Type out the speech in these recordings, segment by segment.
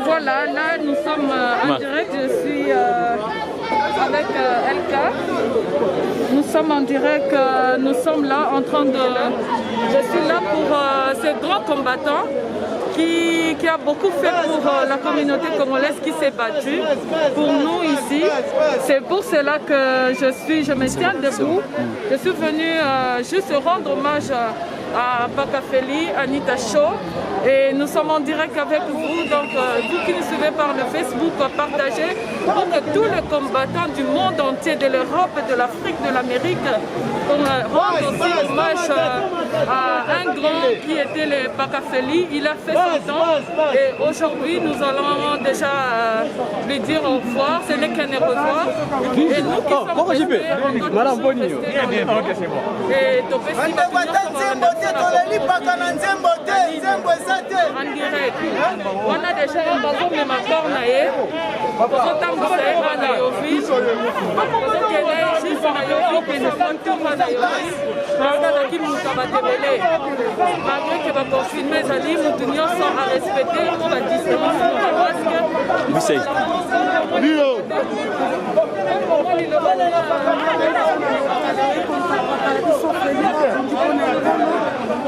Voilà, là nous sommes en direct, je suis avec LK. Nous sommes en direct, nous sommes là en train de... Je suis là pour ce grand combattant qui a beaucoup fait pour la communauté congolaise qui s'est battue pour nous ici. C'est pour cela que je me tiens debout. Je suis venue juste rendre hommage à Pakafeli, à Anita Shaw. Et nous sommes en direct avec vous, donc vous qui nous suivez par le Facebook, partagez pour que tous les combattants du monde entier, de l'Europe, de l'Afrique, de l'Amérique, rendent aussi hommage à un grand qui était le Pakafeli. Il a fait son temps et aujourd'hui nous allons déjà lui dire au revoir. Ce n'est qu'un au revoir. Et nous qui sommes restés, en direct. On a déjà un bateau mais ma cornaille. Pour autant vous savez pas d'ayofi. Juste en ayofi que nous sommes tous en ayofi. On a qui nous a battu. Malgré que va confirmer les amis, nous tenions à respecter la distance de la masque. Vous savez.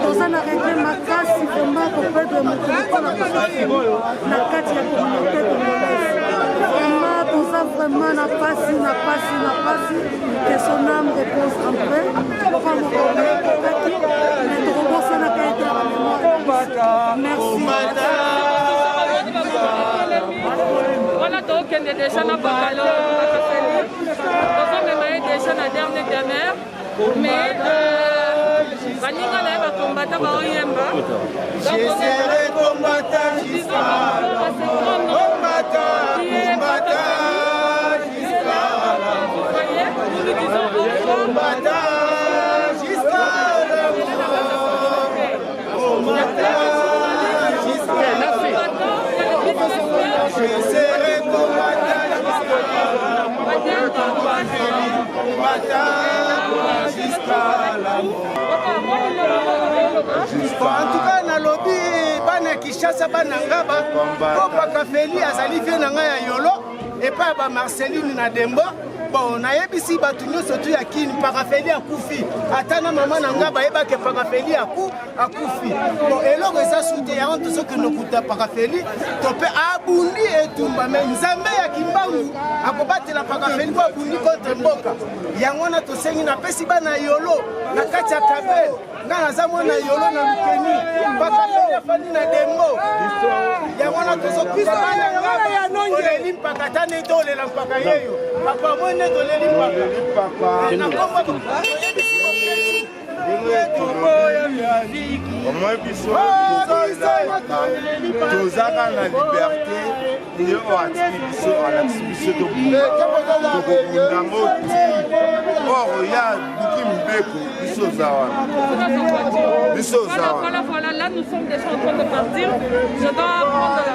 toza na règle makasi vraiment koperdre mokoniko na kati ya communauté congolaise. Vraiment toza vraiment na pasi que son âme repose en paix. Ofa mokolo ekokaki mais tokobosanaka éternellement. Merci. Voilà donc on est déjà na bakalo on est déjà na dernière mais Baninga na ba combattant ba oyemba. Je serai combattant jusqu'à la mort. Combattant jusqu'à la mort. Vous voyez, nous lui disons combattant jusqu'à la mort. Combattant jusqu'à la mort. Je serai combattant jusqu'à la mort. Combattant jusqu'à la mort. En tout cas, na lobby bana Kishasa bana ngaba ko Pakafeli azali fe na nga ya yolo et pas ba Marceline na Dembo. Bon, na yebisi batu nyonso tu ya kini Pakafeli akufi. Atana mama na ngaba yeba ke Pakafeli akufi. Bon, eloko eza soute ya honte soki nokuta Pakafeli tope abundi etumba mais nzambe ya kimbangu akobatela Pakafeli ko abundi contre mboka. Yango na tosengi na pesi bana yolo na kati ya kabel. Nga naza mwana yolo na lukeni Pakafeli afandi na Dembo ya mwana tozopisa bana ngaba oleli mpaka tane tolela mpaka yeyo papa mwene toleli mpaka na komba Moi, tozaka na liberté nde oatiki biso alakisi biso tokobundango or ya duki mbeko biso oza wana biso oza wana. Voilà, là nous sommes déjà en train de partir. Je dois prendre la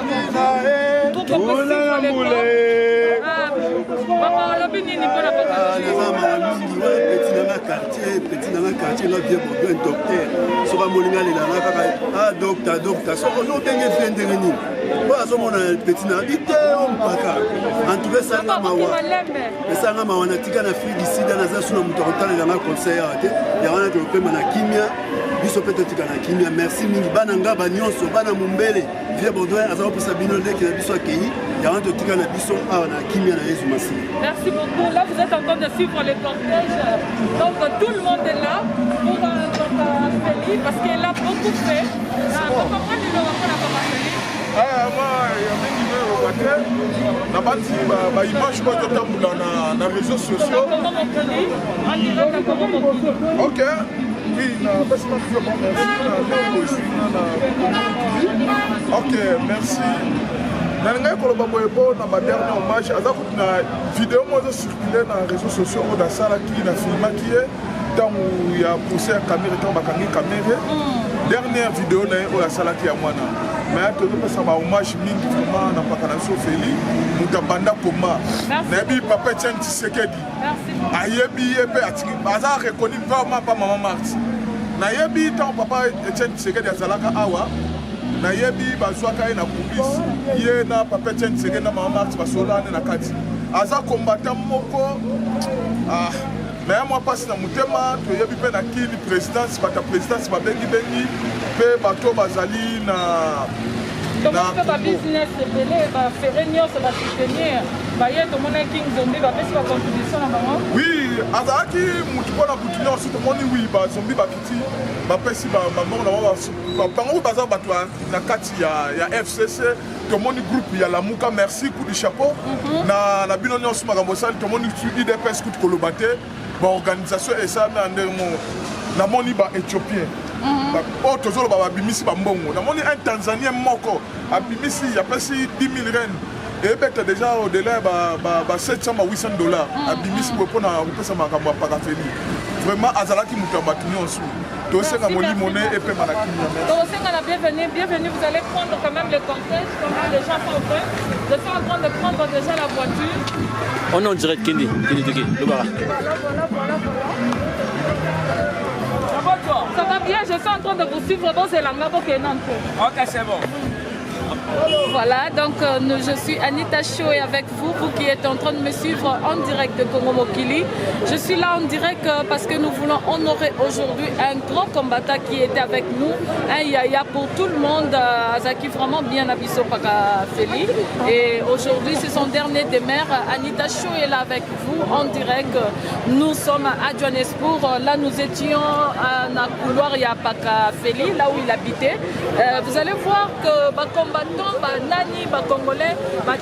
pour qu'on puisse suivre les corps. Papa, on l'a bien ni pour la petit dans le quartier, là, bien pour un docteur. Sur un molinga, il a un docteur. Sur un autre, il y a un dernier. Pas à ce moment-là, petit n'a dit, en tout cas, ça n'a pas et ça n'a pas on a tika na fille d'ici dans la zone où on entend les conseils. Il y a un autre peu na kimia. Biso peut tika na kimia. Merci mingi bananga banyonso bana mumbele. Vieux Baudouin, azao pour Sabino de qui a biso accueilli. Il y a un autre tika na biso na kimia na Yesu Massi. Merci beaucoup. Là, vous êtes en train de suivre les cortèges. Donc, tout le monde est là pour Feli parce qu'elle a beaucoup fait. Pourquoi tu ne vas pas la Feli? Na bati ba image ko totambula na réseaux sociaux. Ok. Oui, merci. Ok, merci. Nalingai koloba boye po na ba dernier hommage aza kuna vidéo mo zo circuler na réseaux sociaux o da sala ki na filma ki e tango ya pousser la caméra tango bakangi caméra dernière vidéo na o la sala ki ya mwana mais to zo pesa ba hommage mingi vraiment na pakana so feli mutabanda koma na bi papa Etienne Tshisekedi ayebi ebe atiki aza reconnu vraiment pas maman Marthe na yebi tango papa Etienne Tshisekedi azalaka awa na yebi bazwaka ye na kulisi ye na papa Etienne Tshisekedi na mama Marthe basolane na kati aza combattant moko na ya mwa pasi na motema toyebi mpe na kini présidence bata présidence babengi mpe bato bazali na comment que ba business ebele bafere nyonso basoutenir baye tomona King Zombi bapesi bacontribution na bango. Oui, azalaki mutu mpona butu nyonso tomoni wi bazombi bakiti bapesi bamoko na bango baza bato na kati ya FCC tomoni groupe ya Lamuka merci coup du chapeau na bino nyonso makambo osali tomoni UDPS coup koloba te baorganisation esami andemo namoni baéthiopien oyo tozoloba babimisi bambongo namoni un tanzanien moko abimisi apesi 10 000 rennes ebeta déjà au-delà ba 700 ba 800 dollars abimisi mpona kopesa makambo ya pakafeli vraiment azalaki moto ya bato nyonso tosenga molimone epema na kimia tosenga na bienvenue vous allez prendre quand même le cortège comment les gens sont prêts je suis en train de prendre déjà la voiture on est en direct Kendi Toki Lobara ça va bien je suis en train de vous suivre bon c'est la ngabo qui est nanto ok c'est bon. Voilà, donc je suis Anita Cho et avec vous, vous qui êtes en train de me suivre en direct de Congo Mokili. Je suis là en direct parce que nous voulons honorer aujourd'hui un grand combattant qui était avec nous, un yaya pour tout le monde, Azaki vraiment bien habillé par Feli. Et aujourd'hui, c'est son dernier demeure. Anita Cho est là avec vous en direct. Nous sommes à Johannesburg. Là, nous étions dans le couloir Yapaka Feli, là où il habitait. Vous allez voir que combattant Nani, Congolais,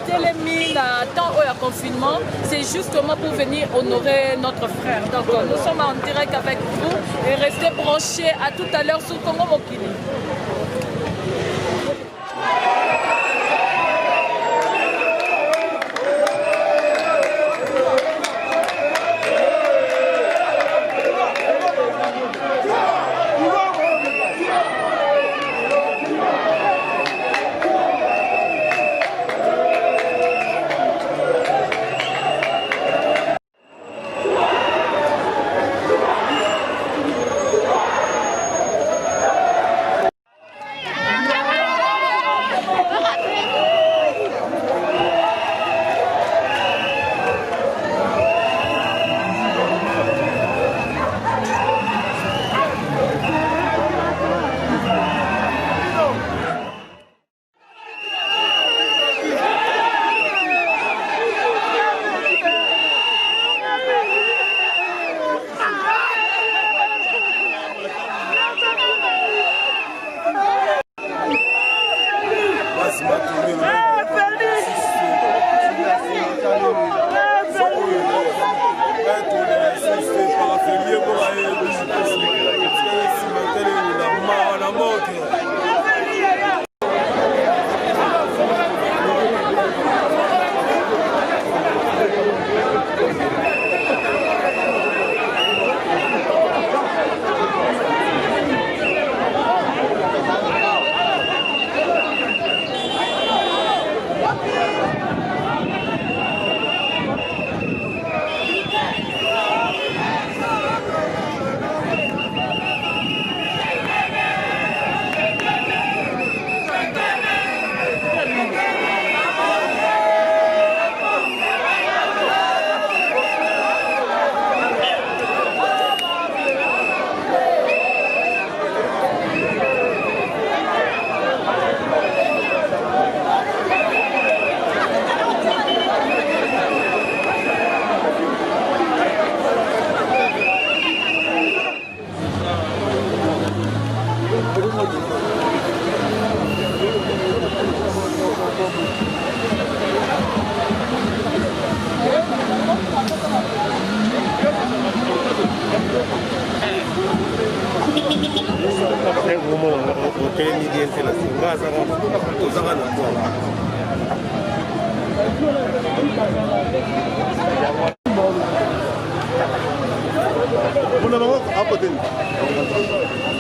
Telemi, temps où il y a confinement, c'est justement pour venir honorer notre frère. Donc nous sommes en direct avec vous et restez branchés à tout à l'heure sur Congo Mokili.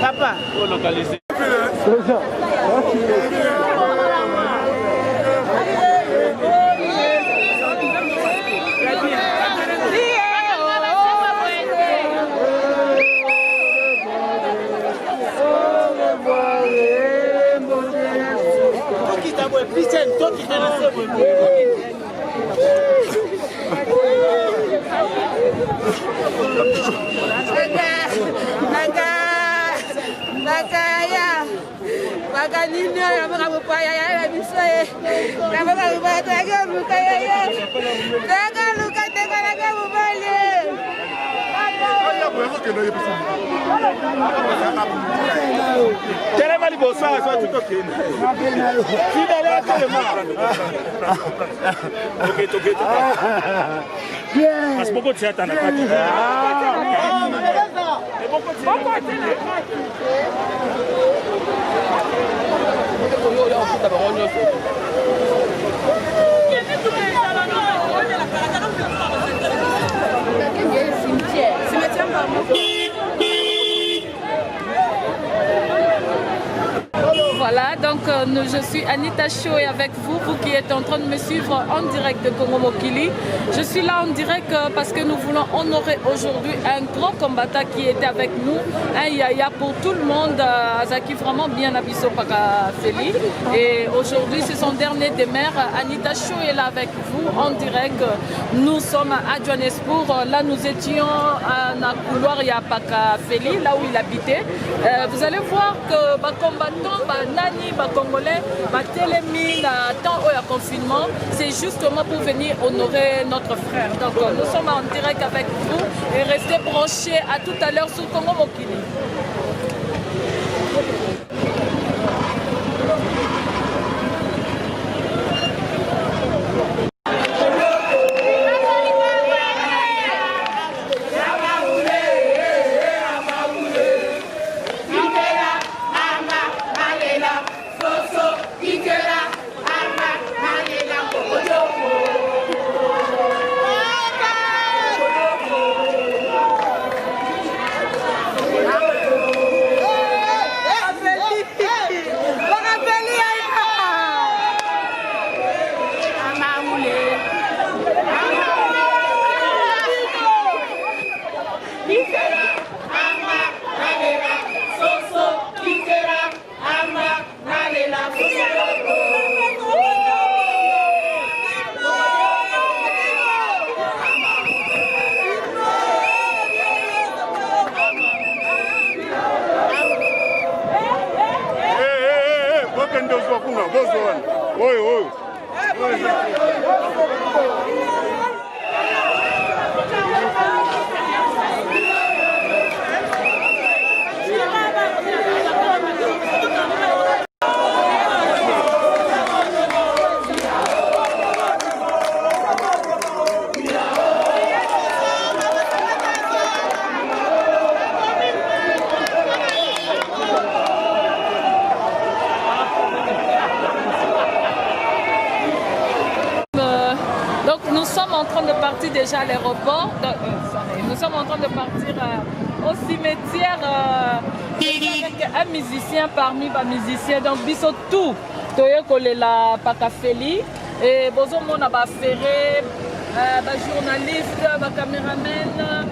Papa. Voilà, donc je suis Anita Cho et avec vous, vous qui êtes en train de me suivre en direct de Congo Mokili. Je suis là en direct parce que nous voulons honorer aujourd'hui un grand combattant qui était avec nous, un yaya pour tout le monde, Azaki vraiment bien Abisso Pakafeli. Et aujourd'hui, c'est son dernier demeure. Anita Cho est là avec vous en direct. Nous sommes à Johannesburg. Là, nous étions dans le couloir à Pakafeli, là où il habitait. Vous allez voir que les combattants, Nani, les Congolais, les télémis, le temps où il y a confinement, c'est justement pour venir honorer notre frère. Donc nous sommes en direct avec vous et restez branchés à tout à l'heure sur Congo Mokili. Déjà à l'aéroport, nous sommes en train de partir au cimetière avec un musicien parmi les musiciens. Donc, biso tout, la Pakafeli et bozo mona ba ferré, ba journaliste, ba caméraman,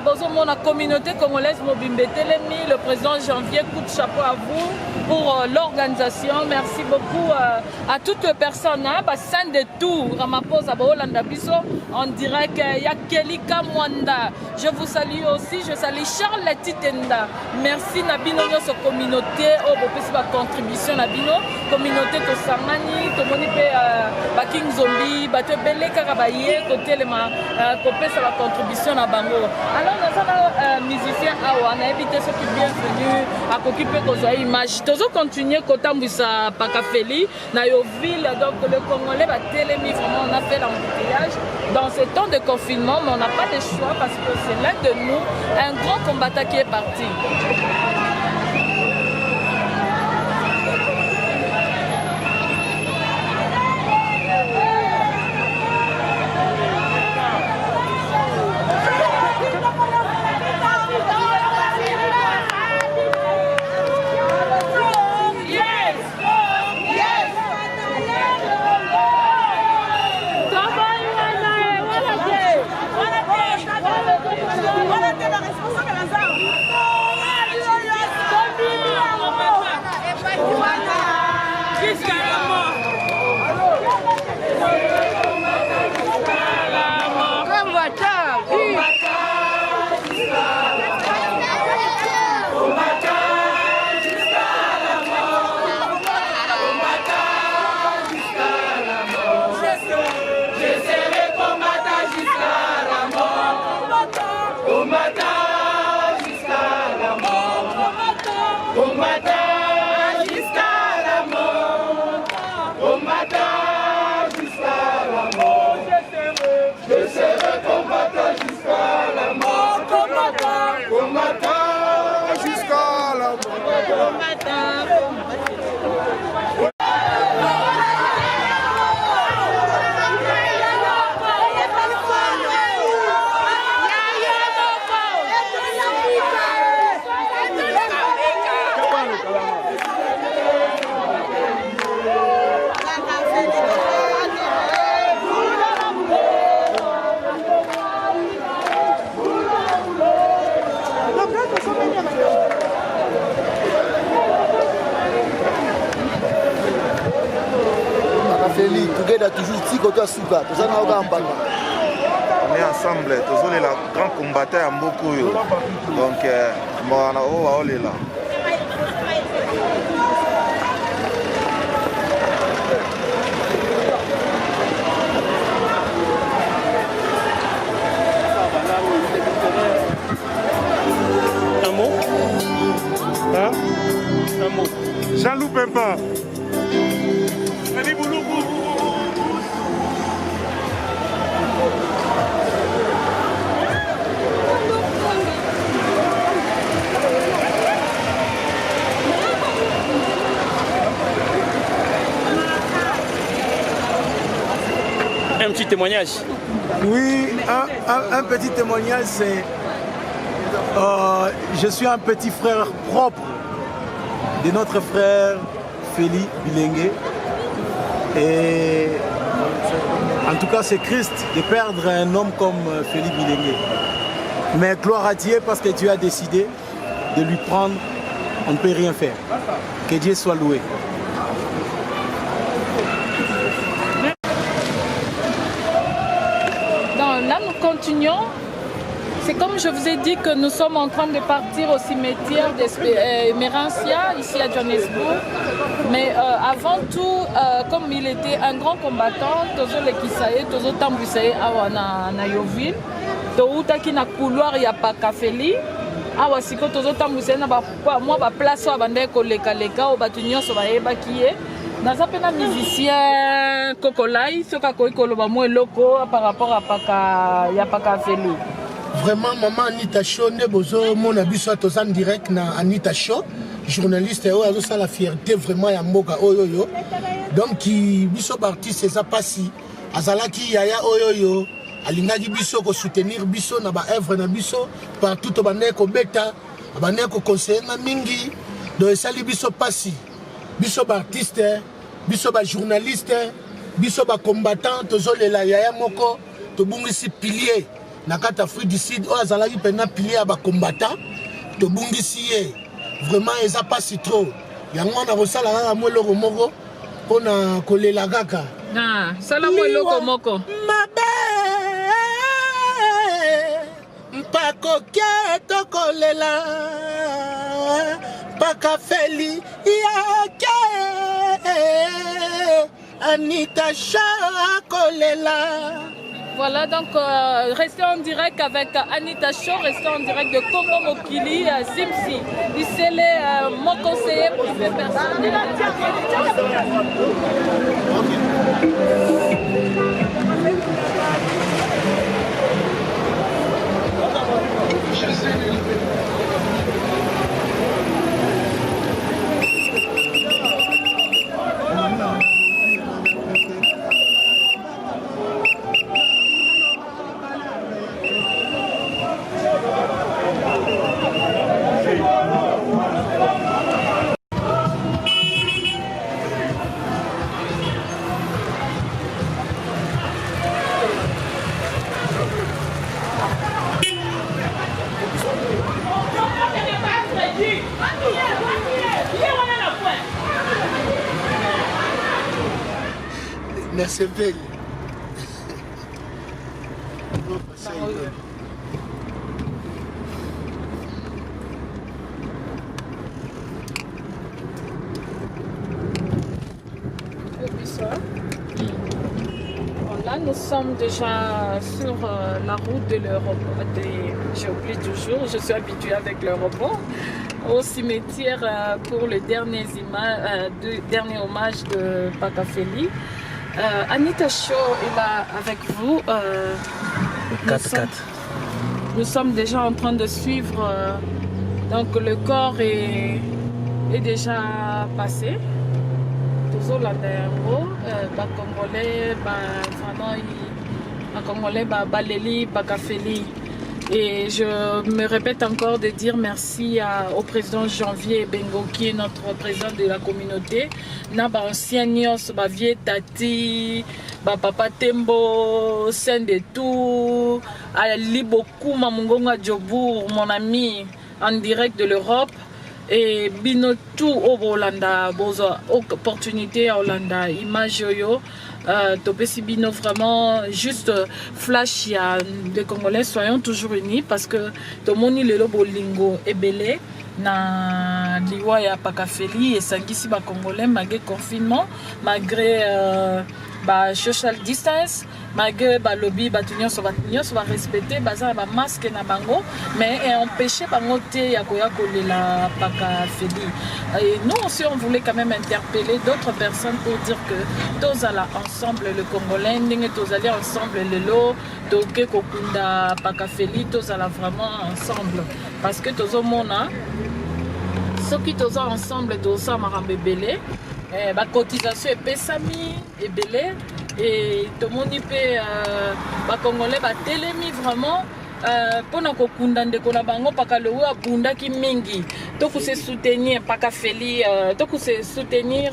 bozo mona communauté congolaise Mobimbe Telemi, le président Janvier, coup de chapeau à vous pour l'organisation. Merci beaucoup à toutes les personnes, Bassin de tout, Ramaphosa, Baolanda Biso, en direct, Yakeli Kamwanda. Je vous salue aussi, je salue Charles Titenda. Merci Nabino, notre communauté, au la contribution Nabino, communauté de Samani, Tomonipe, Baking Zombie, Batebele Karabaye, côté les copé sur la contribution à Bango. Alors, nous sommes musiciens, on a évité ceux qui sont bienvenus à occuper nos images. Nous continuer côté Moussa Pakafeli, dans nos villes, donc le Congolais va télémi, vraiment on a fait l'embouteillage dans ce temps de confinement, mais on n'a pas de choix parce que c'est l'un de nous, un grand combattant qui est parti. On est ensemble, tous les grands combattants à beaucoup. Donc, on est là. Un mot? Hein? Un mot. Jean-Loup Pempa. Un petit témoignage. Oui, un petit témoignage, c'est je suis un petit frère propre de notre frère Félix Bilengue. Et en tout cas, c'est Christ de perdre un homme comme Félix Bilengue. Mais gloire à Dieu parce que Dieu a décidé de lui prendre, on ne peut rien faire. Que Dieu soit loué. Là, nous continuons. C'est comme je vous ai dit que nous sommes en train de partir au cimetière d'Emerencia, ici à Johannesburg. Mais avant tout, comme il était un grand combattant, Tozo Lekisaye, Tozo Tambusaye, awa na Yoville, Toutaki na couloir ya Pakafeli, awa siko Tozo Tambusaye na moi ba place wa bande ko leka o batunyo so ba yeba kiye. Naza pena musicien Kokolai, soka ko ikoloba mo eloko par rapport à Pakafeli. Vraiment, maman Anita Show, nebozo mon abiso tozan direct na Anita Show, journaliste oyo ça la fierté vraiment ya mboka oyoyo. Donc biso artiste ça passi azalaki yaya oyoyo alingaki biso ko soutenir biso na ba œuvre na biso partout to bande ko beta bande ko conseiller na mingi do esali biso passi biso artiste biso ba journaliste biso ba combattant tozolela yaya moko to bungisi pilier na kata Afrique du Sud o azalaki pena pilier ba combattant to bungisi ye vraiment eza pas si trop yango na kosala kaka mweloko moko pona kolela kaka sala mweloko moko mabe mpako keto kolela Pakafeli yake Anita Show kolela. Voilà, donc restez en direct avec Anita Show, restez en direct de Congo Mokili, Simsi. C'est mon conseiller privé personnel. nasepeli Là, nous sommes déjà sur la route de l'Europe. J'oublie toujours, je suis habituée avec l'aéroport. Au cimetière pour le dernier hommage de Pakafeli. Anita Shaw est là avec vous. 4-4. Nous sommes déjà en train de suivre. Donc le corps est déjà passé. Zolanda yango Congolais vraiment Congolais Baleli Pakafeli. Et je me répète encore de dire merci au président Janvier Bengo qui est notre président de la communauté. Na ba ancien nyos ba vie tati ba papa Tembo Sende tout Ali beaucoup Mamungonga Djobour mon ami en direct de l'Europe. Et bino tout au Hollanda, bozo opportunité à Hollanda, image yo, topesi bino vraiment juste flash ya les Congolais soyons toujours unis parce que tout moni lelo bolingo ebele na liwa ya Pakafeli et sangisi ba Congolais malgré confinement, malgré social distance, malgré lobby batunyo so va respecter baza ba masque na bango mais empêcher bango te ya koya kolela Pakafeli. Et nous aussi on voulait quand même interpeller d'autres personnes pour dire que tous alla ensemble le Congolais ndenge tous aller ensemble lelo toke kokunda Pakafeli tous alla vraiment ensemble parce que tous mona ceux qui tous ensemble tous marambe belé ba cotisation epesami ebele et tout le monde peut Congolais télémi vraiment pour nous kokunda ndeko na bango pakalowe abunda ki mingi to ko se soutenir Pakafeli to ko se soutenir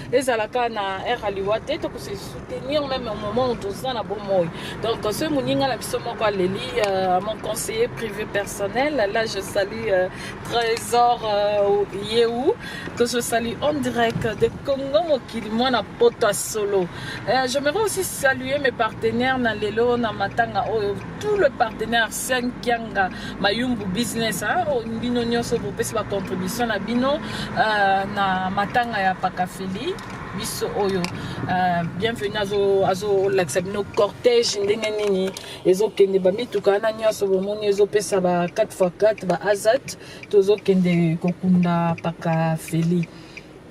les alaka na Aliwate to ko se soutenir même au moment où tous na bomoy. Donc ce moninga la biso moko leli mon conseiller privé personnel là je salue Trésor Yehu que je salue en direct de Congo mokili mwana poto solo. J'aimerais aussi saluer mes partenaires na lelo na matanga tout le partenaire Kianga Mayumbu business bino nyonso bopesi ba contribution na bino na matanga ya Pakafeli biso oyo bienvenue azo l'axabino cortège ndenge nini ezokende ba mituka na nyonso bomoni ezopesa ba 4x4 ba azat tozokende kokunda Pakafeli.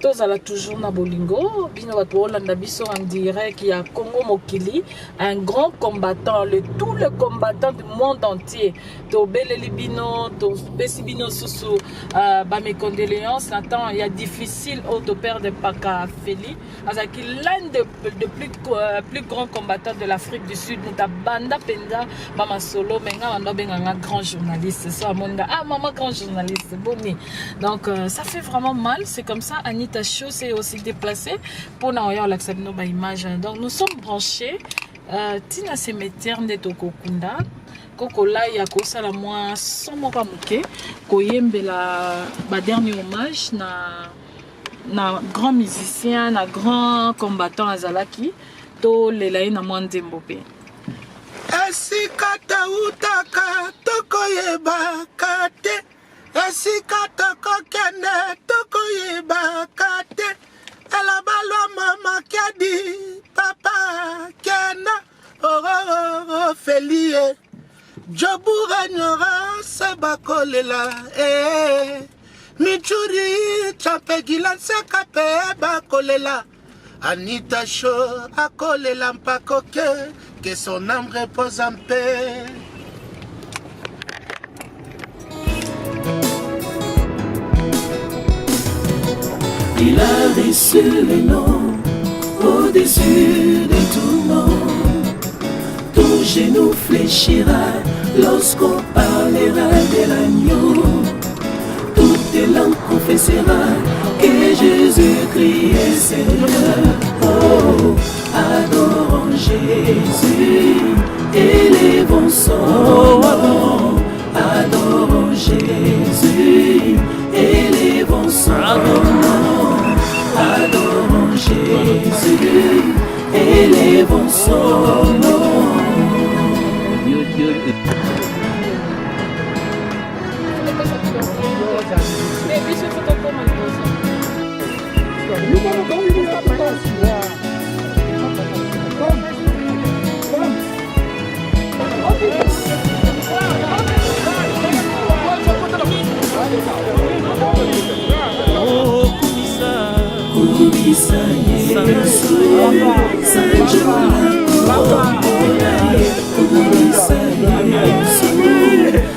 Tous à la toujours na bolingo, bino bato Hollanda biso en direct, il y a Congo Mokili, un grand combattant, tout le combattant du monde entier. To beleli bino, to besi bino susu, ba mes condoléances. Nathan, il y a difficile au to père de Pakafeli, azaki l'un des plus grands combattants de l'Afrique du Sud. Nita banda penda, mama solo, menga ando benga grand journaliste. Ça monga, maman grand journaliste, boni. Donc ça fait vraiment mal, c'est comme ça. Anita Shaw s'est aussi déplacé pour n'avoir l'accès de nos images. Donc nous sommes branchés. Tina cimetière de Tokokunda. Kokola ya kosala moi sans moka muke. Koyembe la dernier hommage na grand musicien, na grand combattant azalaki. To lelaye na mwandembope. Esikata utaka tokoyeba kate. Esika toko kende toko yeba kate. Alabalwa mama kiadi papa kenda. Oh Felie Jobura nyora sabakolela Michuri chapegila sekape bakolela. Anita Shaw akolela mpakoke. Que son âme repose en paix. Il a reçu le nom au-dessus de tout nom. Ton genou fléchira lorsqu'on parlera de l'agneau. Toute langue confessera que Jésus-Christ est Seigneur. Oh, adorons Jésus, élevons son nom. Adorons Jésus, élevons son nom. Adorons Jésus, élevons son nom. Kumisa Yesu Sanjola Olaye Kumisa Yesu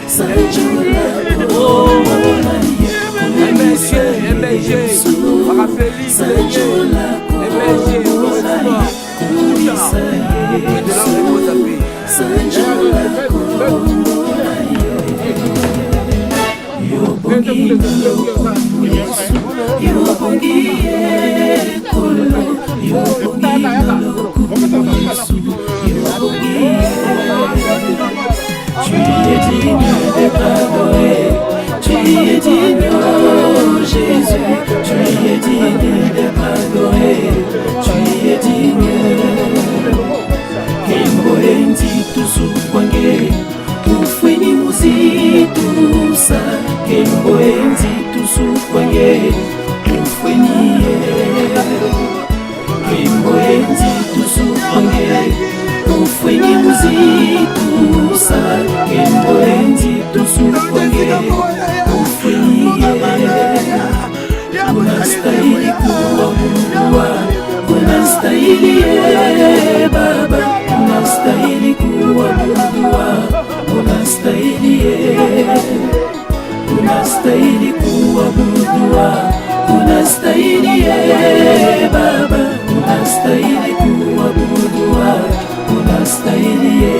Sanjola Olaye Kumisa Yesu Sanjola Olaye Kumisa Yesu Sanjola tu es digne d'être adoré, tu es digne, oh Jésus, tu es digne d'être adoré, tu es digne. Kemboendi tusukwange, ufweni muzitusa, Kemboendi tusukwange, ufweni Kemboendi tusukwange, ufweni muzitusa, Kemboendi tusukwange, ufweni unastahili kuabudiwa, unastahili Baba, unastahili kuabudiwa, unastahili unastahili kuabudiwa, unastahili Baba, unastahili kuabudiwa, unastahili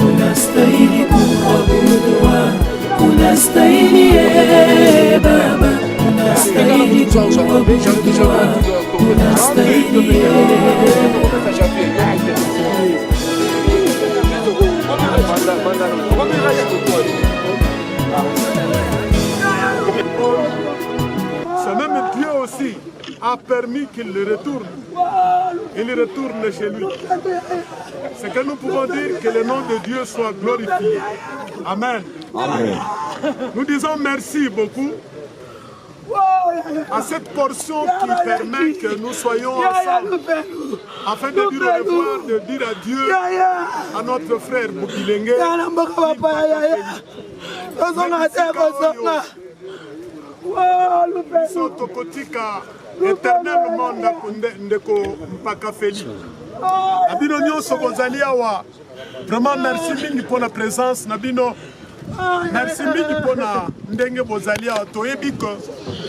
unastahili kuabudiwa, unastahili Baba, unastahili kuabudiwa, unastahili C'est même Dieu aussi a permis qu'il le retourne. Il retourne chez lui. C'est que nous pouvons dire que le nom de Dieu soit glorifié. Amen. Amen. Nous disons merci beaucoup à cette portion qui permet que nous soyons ensemble afin de dire au revoir, de dire adieu à notre frère Boukilengue. Sotokotika éternellement ndeko mpaka feli. Nabino nyonso kozali awa. Vraiment merci mingi pour la présence nabino. Merci mingi pour la ndenge bozali awa. Toyebi que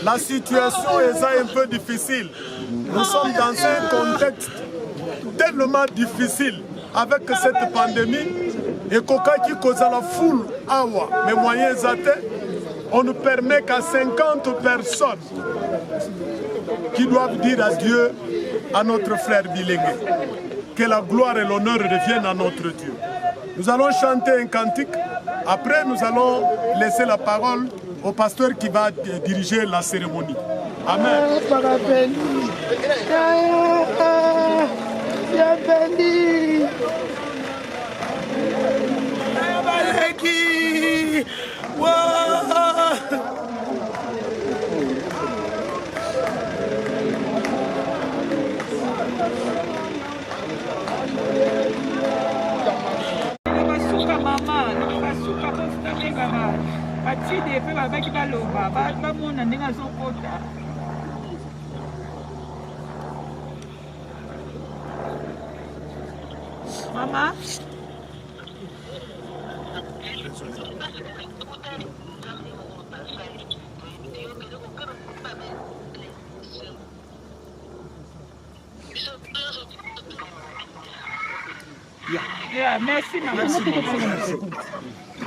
la situation est un peu difficile. Nous sommes dans un contexte tellement difficile avec cette pandémie et kokaki kozala foule awa mais moyens athées. On ne permet qu'à 50 personnes qui doivent dire adieu à notre frère Bilengue. Que la gloire et l'honneur reviennent à notre Dieu. Nous allons chanter un cantique. Après, nous allons laisser la parole au pasteur qui va diriger la cérémonie. Amen. Mama. Merci, maman.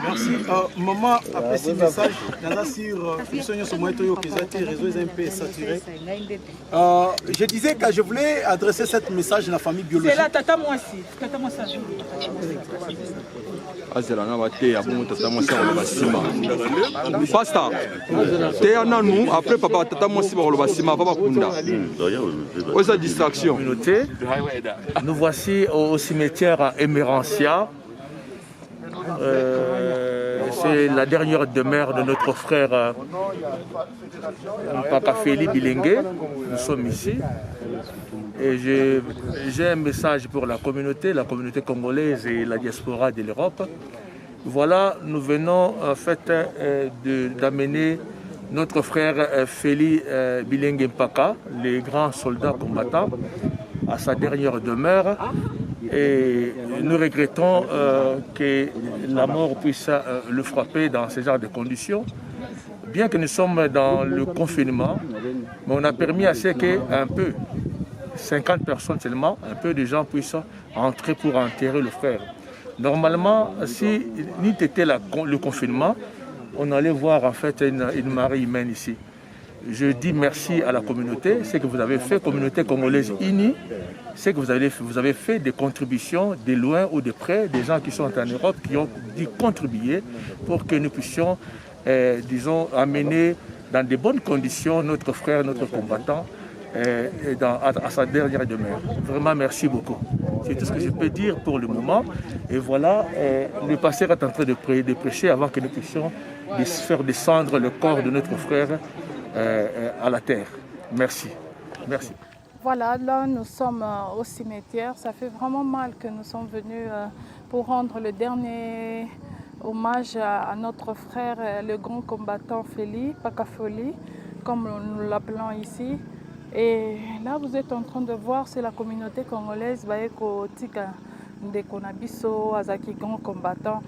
Merci. Maman, après ce message, sur le réseau est un peu saturé. Je disais que je voulais adresser ce message à la famille biologique. C'est là, tata moi aussi. Tata moi ça. Pasteur, après papa tata moi si papa kunda. Osa distraction. Nous voici au cimetière Emerantia. C'est la dernière demeure de notre frère Papa Feli Bilengue. Nous sommes ici. Et j'ai un message pour la communauté congolaise et la diaspora de l'Europe. Voilà, nous venons en fait d'amener notre frère Feli Bilengue Mpaka, le grand soldat combattant, à sa dernière demeure. Et nous regrettons que la mort puisse le frapper dans ce genre de conditions. Bien que nous sommes dans le confinement, mais on a permis à ce qu'un peu, 50 personnes seulement, un peu de gens puissent entrer pour enterrer le frère. Normalement, si n'était le confinement, on allait voir en fait une marée humaine ici. Je dis merci à la communauté, ce que vous avez fait, communauté congolaise unie, c'est que vous avez fait des contributions de loin ou de près, des gens qui sont en Europe, qui ont dû contribuer pour que nous puissions, disons, amener dans de bonnes conditions notre frère, notre combattant, à sa dernière demeure. Vraiment, merci beaucoup. C'est tout ce que je peux dire pour le moment. Et voilà, le pasteur est en train de prêcher avant que nous puissions faire descendre le corps de notre frère à la terre. Merci. Merci. Voilà, là nous sommes au cimetière. Ça fait vraiment mal que nous sommes venus pour rendre le dernier hommage à notre frère, le grand combattant Feli, Pakafoli, comme nous l'appelons ici. Et là vous êtes en train de voir, c'est la communauté congolaise, Baeko Tika Ndekonabiso, Azaki grand combattant.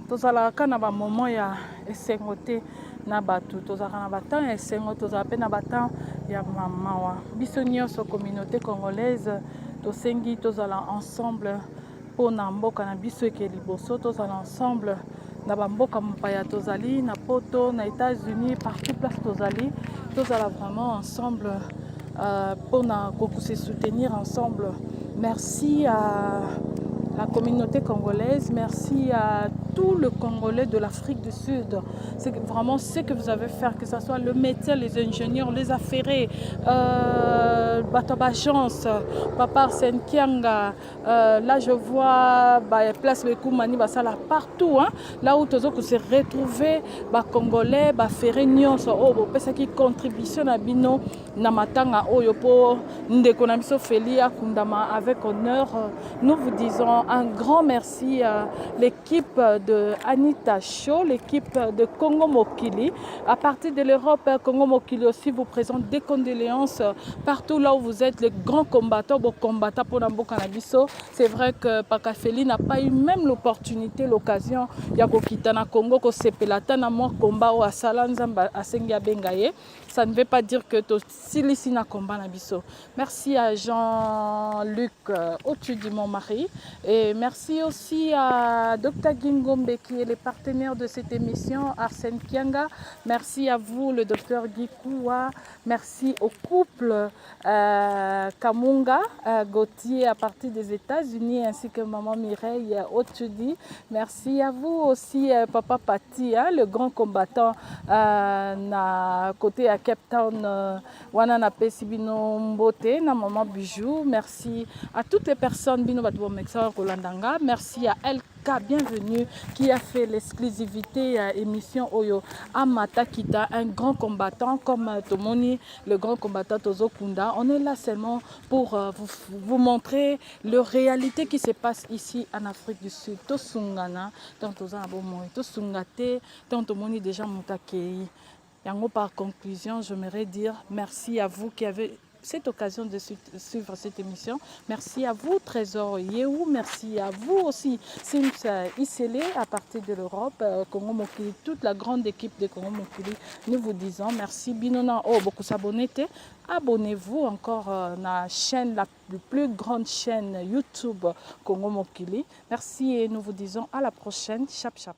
Tozalaka na ba moment ya esengote na batu, tozalaka na batan ya esengo, tozalaka na batan ya mamawa. Biso nyonso communauté congolaise, tosengi tozala ensemble pour na mboka na biso eke liboso, tozala ensemble na bamboka mopaya tozali, na poto, na États-Unis, partout place tozali, tozala vraiment ensemble pour se soutenir ensemble. Merci à la communauté congolaise, merci à tout le Congolais de l'Afrique du Sud. C'est vraiment ce que vous avez fait, que ce soit le médecin, les ingénieurs, les affairés, Batabagence, Papa Senkianga, là je vois Place Bekoumani, Basala, partout, hein, là où tous se retrouver, Congolais, Ferré Nyonso, qui contribution à Bino, Namatanga, Oyopo, Ndekonabiso Felia, Kundama, avec honneur. Nous vous disons un grand merci à l'équipe de Anita Show, l'équipe de Congo Mokili. À partir de l'Europe, Congo Mokili aussi vous présente des condoléances partout là où vous êtes, les grands combattants, vos combattants pour Nambo Canabiso. C'est vrai que Pakafeli n'a pas eu même l'opportunité, l'occasion, Yakokitana Congo, Kosepelata, moi combat au Asalanzamba, à Sengia Bengaye. Ça ne veut pas dire que Silisina combat Nabiso. Merci à Jean-Luc au-dessus de mon mari. Et merci aussi à Dr Gingombe qui est le partenaire de cette émission, Arsène Kianga. Merci à vous, le docteur Gikoua. Merci au couple Kamunga, Gauthier à partir des États-Unis, ainsi que maman Mireille Otudi. Merci à vous aussi, Papa Pati, le grand combattant à côté à Cape Town, Wanana Pesibino Mbote, na maman Bijou. Merci à toutes les personnes, Bino Batbo Mexa Kolandanga. Merci à LK, bienvenue, qui a fait l'exclusivité émission Oyo Amata Kita, un grand combattant comme Tomoni, le grand combattant Tozo Kunda. On est là seulement pour vous montrer la réalité qui se passe ici en Afrique du Sud. Tosungana, tant Toza Abomoy, Tosungate, tant Tomoni déjà Moutakei. Yango, par conclusion, j'aimerais dire merci à vous qui avez cette occasion de suivre cette émission. Merci à vous, Trésor Yehou. Merci à vous aussi, Sims Isele, à partir de l'Europe, Congo Mokili, toute la grande équipe de Congo Mokili. Nous vous disons merci. Binona, beaucoup s'abonner. Abonnez-vous encore à la chaîne, la plus grande chaîne YouTube Congo Mokili. Merci et nous vous disons à la prochaine. Chap chap.